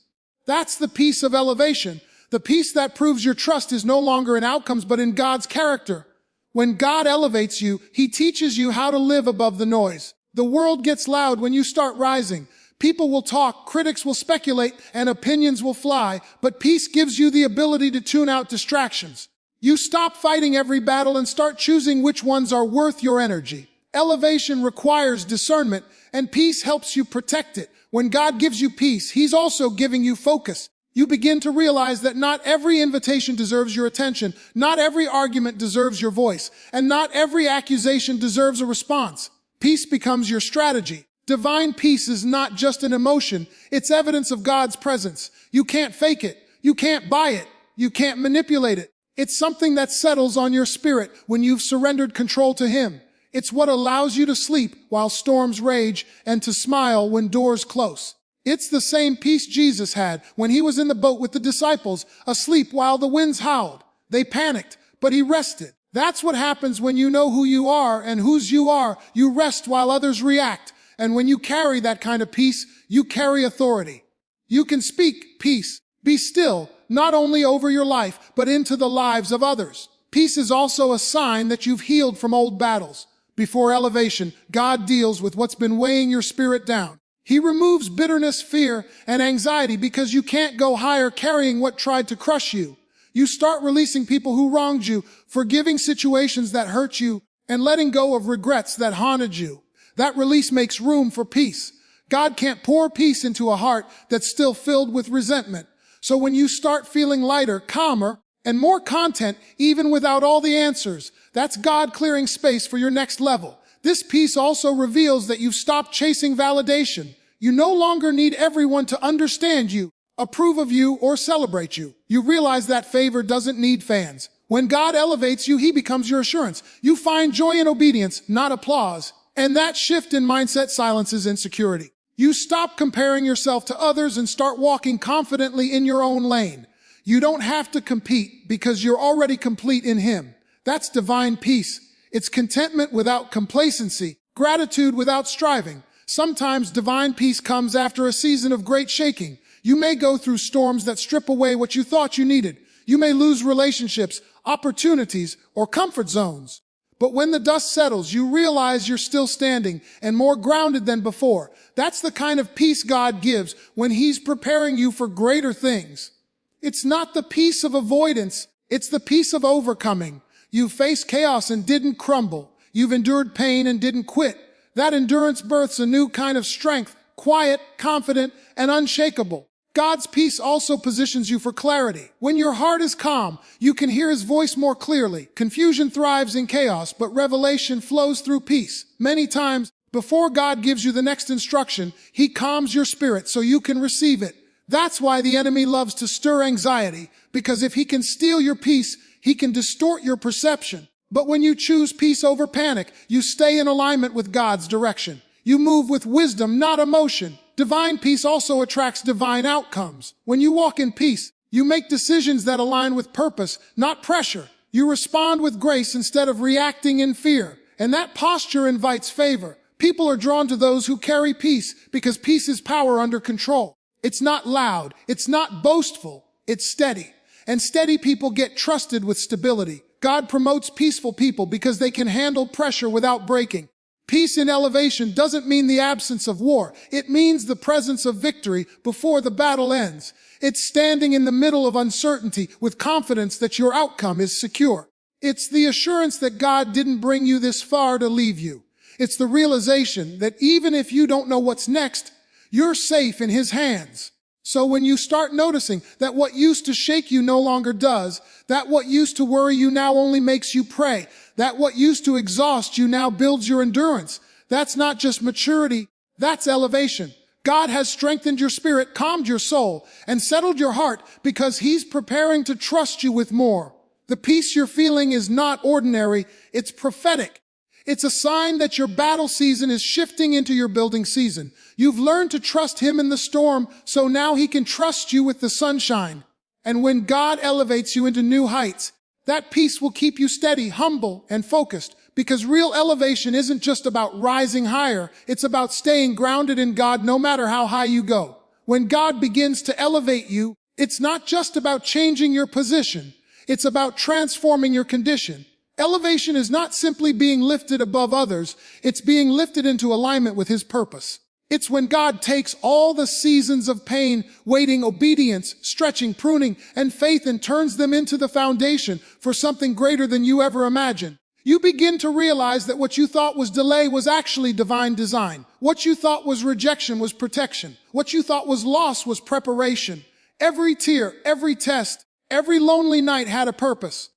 That's the peace of elevation, the peace that proves your trust is no longer in outcomes but in God's character. When God elevates you, He teaches you how to live above the noise. The world gets loud when you start rising. People will talk, critics will speculate, and opinions will fly, but peace gives you the ability to tune out distractions. You stop fighting every battle and start choosing which ones are worth your energy. Elevation requires discernment, and peace helps you protect it. When God gives you peace, He's also giving you focus. You begin to realize that not every invitation deserves your attention, not every argument deserves your voice, and not every accusation deserves a response. Peace becomes your strategy. Divine peace is not just an emotion, it's evidence of God's presence. You can't fake it, you can't buy it, you can't manipulate it. It's something that settles on your spirit when you've surrendered control to Him. It's what allows you to sleep while storms rage and to smile when doors close. It's the same peace Jesus had when He was in the boat with the disciples, asleep while the winds howled. They panicked, but He rested. That's what happens when you know who you are and whose you are. You rest while others react. And when you carry that kind of peace, you carry authority. You can speak peace. Be still, not only over your life, but into the lives of others. Peace is also a sign that you've healed from old battles. Before elevation, God deals with what's been weighing your spirit down. He removes bitterness, fear, and anxiety because you can't go higher carrying what tried to crush you. You start releasing people who wronged you, forgiving situations that hurt you, and letting go of regrets that haunted you. That release makes room for peace. God can't pour peace into a heart that's still filled with resentment. So when you start feeling lighter, calmer, and more content, even without all the answers, that's God clearing space for your next level. This peace also reveals that you've stopped chasing validation. You no longer need everyone to understand you, approve of you, or celebrate you. You realize that favor doesn't need fans. When God elevates you, He becomes your assurance. You find joy in obedience, not applause. And that shift in mindset silences insecurity. You stop comparing yourself to others and start walking confidently in your own lane. You don't have to compete because you're already complete in Him. That's divine peace. It's contentment without complacency, gratitude without striving. Sometimes divine peace comes after a season of great shaking. You may go through storms that strip away what you thought you needed. You may lose relationships, opportunities, or comfort zones. But when the dust settles, you realize you're still standing and more grounded than before. That's the kind of peace God gives when He's preparing you for greater things. It's not the peace of avoidance, it's the peace of overcoming. You faced chaos and didn't crumble. You've endured pain and didn't quit. That endurance births a new kind of strength, quiet, confident, and unshakable. God's peace also positions you for clarity. When your heart is calm, you can hear His voice more clearly. Confusion thrives in chaos, but revelation flows through peace. Many times, before God gives you the next instruction, He calms your spirit so you can receive it. That's why the enemy loves to stir anxiety, because if he can steal your peace, he can distort your perception. But when you choose peace over panic, you stay in alignment with God's direction. You move with wisdom, not emotion. Divine peace also attracts divine outcomes. When you walk in peace, you make decisions that align with purpose, not pressure. You respond with grace instead of reacting in fear. And that posture invites favor. People are drawn to those who carry peace because peace is power under control. It's not loud. It's not boastful. It's steady. And steady people get trusted with stability. God promotes peaceful people because they can handle pressure without breaking. Peace in elevation doesn't mean the absence of war. It means the presence of victory before the battle ends. It's standing in the middle of uncertainty with confidence that your outcome is secure. It's the assurance that God didn't bring you this far to leave you. It's the realization that even if you don't know what's next, you're safe in His hands. So when you start noticing that what used to shake you no longer does, that what used to worry you now only makes you pray, that what used to exhaust you now builds your endurance, that's not just maturity, that's elevation. God has strengthened your spirit, calmed your soul, and settled your heart because He's preparing to trust you with more. The peace you're feeling is not ordinary, it's prophetic. It's a sign that your battle season is shifting into your building season. You've learned to trust Him in the storm, so now He can trust you with the sunshine. And when God elevates you into new heights, that peace will keep you steady, humble, and focused, because real elevation isn't just about rising higher, it's about staying grounded in God no matter how high you go. When God begins to elevate you, it's not just about changing your position, it's about transforming your condition. Elevation is not simply being lifted above others, it's being lifted into alignment with His purpose. It's when God takes all the seasons of pain, waiting, obedience, stretching, pruning, and faith and turns them into the foundation for something greater than you ever imagined. You begin to realize that what you thought was delay was actually divine design. What you thought was rejection was protection. What you thought was loss was preparation. Every tear, every test, every lonely night had a purpose.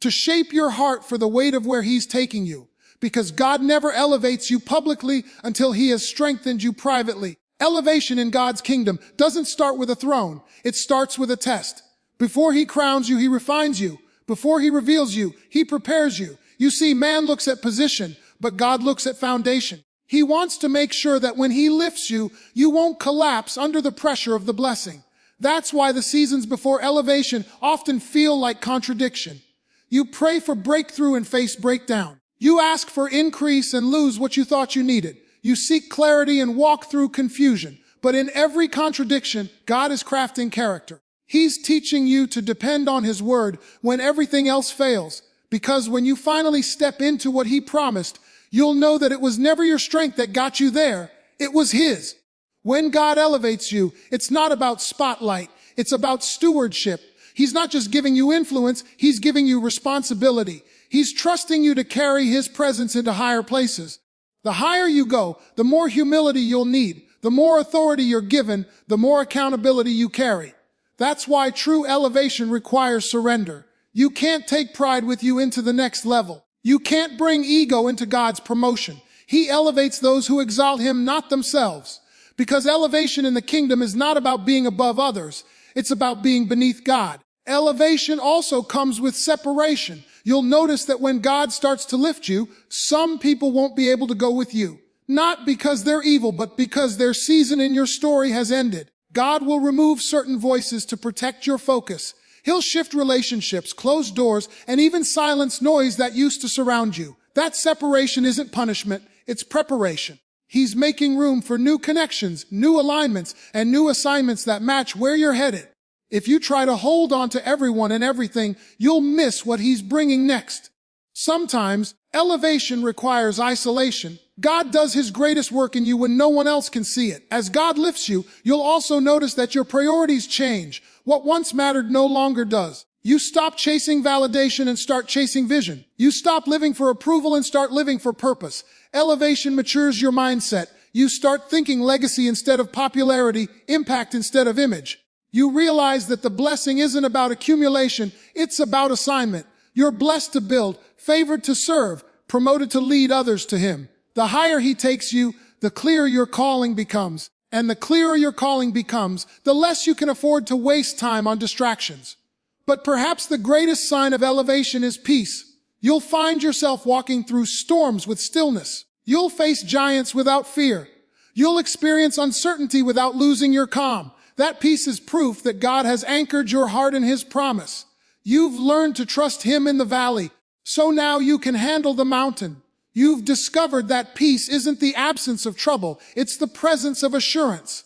To shape your heart for the weight of where He's taking you. Because God never elevates you publicly until He has strengthened you privately. Elevation in God's kingdom doesn't start with a throne. It starts with a test. Before He crowns you, He refines you. Before He reveals you, He prepares you. You see, man looks at position, but God looks at foundation. He wants to make sure that when He lifts you, you won't collapse under the pressure of the blessing. That's why the seasons before elevation often feel like contradiction. You pray for breakthrough and face breakdown. You ask for increase and lose what you thought you needed. You seek clarity and walk through confusion. But in every contradiction, God is crafting character. He's teaching you to depend on His word when everything else fails. Because when you finally step into what He promised, you'll know that it was never your strength that got you there. It was His. When God elevates you, it's not about spotlight. It's about stewardship. He's not just giving you influence, He's giving you responsibility. He's trusting you to carry His presence into higher places. The higher you go, the more humility you'll need. The more authority you're given, the more accountability you carry. That's why true elevation requires surrender. You can't take pride with you into the next level. You can't bring ego into God's promotion. He elevates those who exalt Him, not themselves. Because elevation in the kingdom is not about being above others. It's about being beneath God. Elevation also comes with separation. You'll notice that when God starts to lift you, some people won't be able to go with you. Not because they're evil, but because their season in your story has ended. God will remove certain voices to protect your focus. He'll shift relationships, close doors, and even silence noise that used to surround you. That separation isn't punishment, it's preparation. He's making room for new connections, new alignments, and new assignments that match where you're headed. If you try to hold on to everyone and everything, you'll miss what He's bringing next. Sometimes, elevation requires isolation. God does His greatest work in you when no one else can see it. As God lifts you, you'll also notice that your priorities change. What once mattered no longer does. You stop chasing validation and start chasing vision. You stop living for approval and start living for purpose. Elevation matures your mindset. You start thinking legacy instead of popularity, impact instead of image. You realize that the blessing isn't about accumulation, it's about assignment. You're blessed to build, favored to serve, promoted to lead others to Him. The higher He takes you, the clearer your calling becomes. And the clearer your calling becomes, the less you can afford to waste time on distractions. But perhaps the greatest sign of elevation is peace. You'll find yourself walking through storms with stillness. You'll face giants without fear. You'll experience uncertainty without losing your calm. That peace is proof that God has anchored your heart in His promise. You've learned to trust Him in the valley, so now you can handle the mountain. You've discovered that peace isn't the absence of trouble, it's the presence of assurance.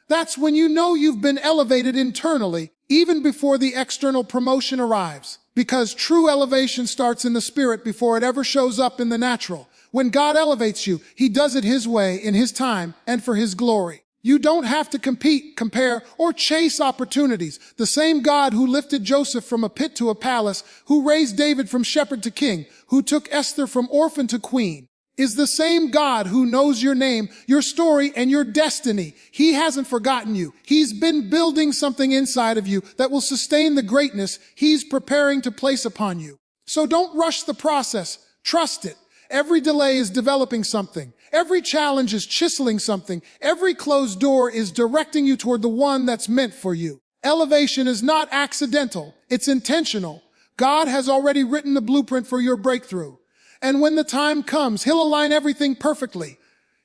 That's when you know you've been elevated internally, even before the external promotion arrives. Because true elevation starts in the spirit before it ever shows up in the natural. When God elevates you, He does it His way, in His time, and for His glory. You don't have to compete, compare, or chase opportunities. The same God who lifted Joseph from a pit to a palace, who raised David from shepherd to king, who took Esther from orphan to queen, is the same God who knows your name, your story, and your destiny. He hasn't forgotten you. He's been building something inside of you that will sustain the greatness He's preparing to place upon you. So don't rush the process. Trust it. Every delay is developing something. Every challenge is chiseling something. Every closed door is directing you toward the one that's meant for you. Elevation is not accidental. It's intentional. God has already written the blueprint for your breakthrough. And when the time comes, He'll align everything perfectly.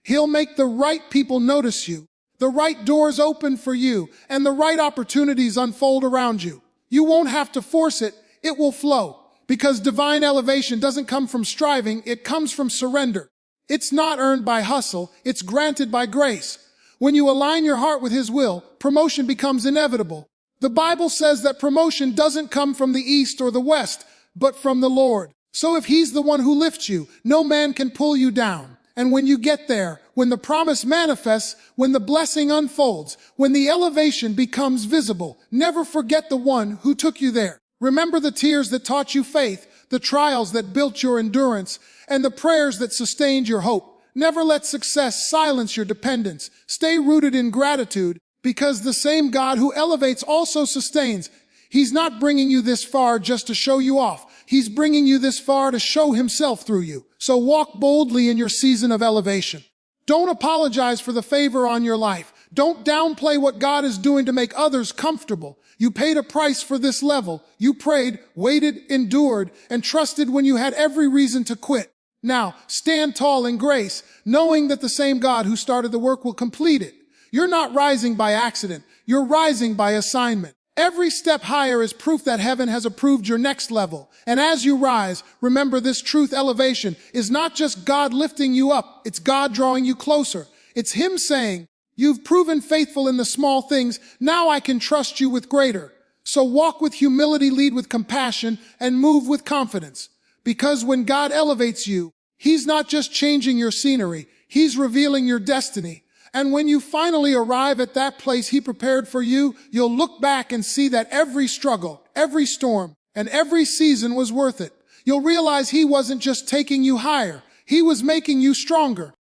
He'll make the right people notice you, the right doors open for you, and the right opportunities unfold around you. You won't have to force it. It will flow. Because divine elevation doesn't come from striving, it comes from surrender. It's not earned by hustle, it's granted by grace. When you align your heart with His will, promotion becomes inevitable. The Bible says that promotion doesn't come from the east or the west, but from the Lord. So if He's the one who lifts you, no man can pull you down. And when you get there, when the promise manifests, when the blessing unfolds, when the elevation becomes visible, never forget the one who took you there. Remember the tears that taught you faith, the trials that built your endurance, and the prayers that sustained your hope. Never let success silence your dependence. Stay rooted in gratitude, because the same God who elevates also sustains. He's not bringing you this far just to show you off. He's bringing you this far to show Himself through you. So walk boldly in your season of elevation. Don't apologize for the favor on your life. Don't downplay what God is doing to make others comfortable. You paid a price for this level. You prayed, waited, endured, and trusted when you had every reason to quit. Now, stand tall in grace, knowing that the same God who started the work will complete it. You're not rising by accident. You're rising by assignment. Every step higher is proof that heaven has approved your next level. And as you rise, remember this truth: elevation is not just God lifting you up. It's God drawing you closer. It's Him saying, "You've proven faithful in the small things. Now I can trust you with greater." So walk with humility, lead with compassion, and move with confidence. Because when God elevates you, He's not just changing your scenery. He's revealing your destiny. And when you finally arrive at that place He prepared for you, you'll look back and see that every struggle, every storm, and every season was worth it. You'll realize He wasn't just taking you higher. He was making you stronger.